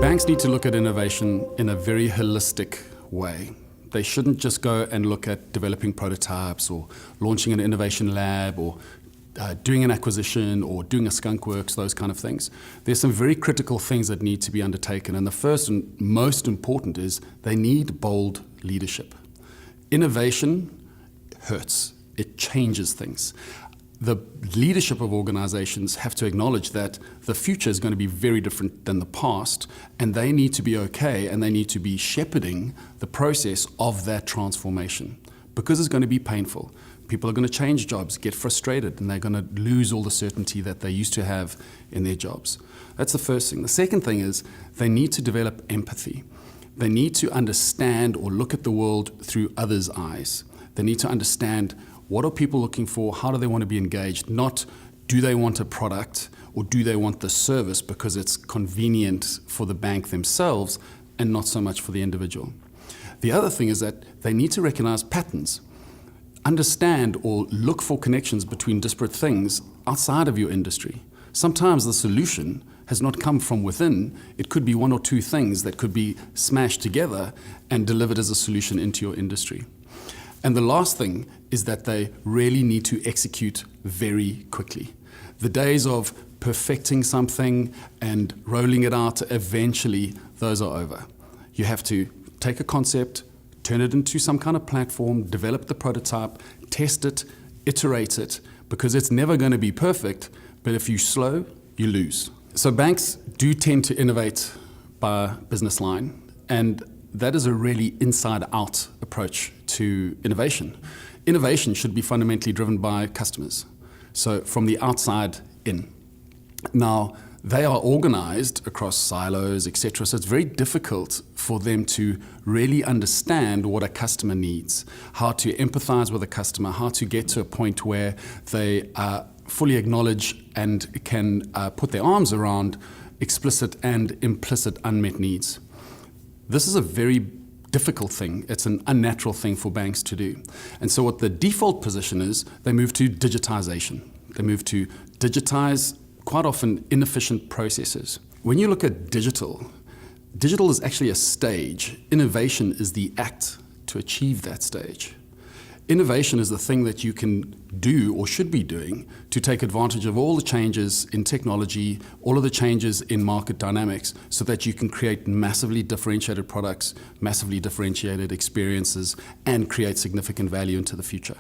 Banks need to look at innovation in a very holistic way. They shouldn't just go and look at developing prototypes or launching an innovation lab or doing an acquisition or doing a skunk works, those kind of things. There's some very critical things that need to be undertaken, and the first and most important is they need bold leadership. Innovation hurts. It changes things. The leadership of organizations have to acknowledge that the future is going to be very different than the past, and they need to be okay and they need to be shepherding the process of that transformation, because it's going to be painful. People are going to change jobs, get frustrated, and they're going to lose all the certainty that they used to have in their jobs. That's the first thing. The second thing is they need to develop empathy. They need to understand or look at the world through others' eyes. They need to understand what are people looking for, how do they want to be engaged, not do they want a product or do they want the service because it's convenient for the bank themselves and not so much for the individual. The other thing is that they need to recognize patterns. Understand or look for connections between disparate things outside of your industry. Sometimes the solution has not come from within. It could be one or two things that could be smashed together and delivered as a solution into your industry. And the last thing is that they really need to execute very quickly. The days of perfecting something and rolling it out eventually, those are over. You have to take a concept, turn it into some kind of platform, develop the prototype, test it, iterate it, because it's never going to be perfect, but if you're slow, you lose. So banks do tend to innovate by business line, and that is a really inside-out approach to innovation. Innovation should be fundamentally driven by customers, so from the outside in. Now, they are organized across silos, etc., so it's very difficult for them to really understand what a customer needs, how to empathize with a customer, how to get to a point where they fully acknowledge and can put their arms around explicit and implicit unmet needs. This is a very difficult thing. It's an unnatural thing for banks to do. And so what the default position is, they move to digitization. They move to digitize quite often inefficient processes. When you look at digital is actually a stage. Innovation is the act to achieve that stage. Innovation is the thing that you can do or should be doing to take advantage of all the changes in technology, all of the changes in market dynamics, so that you can create massively differentiated products, massively differentiated experiences, and create significant value into the future.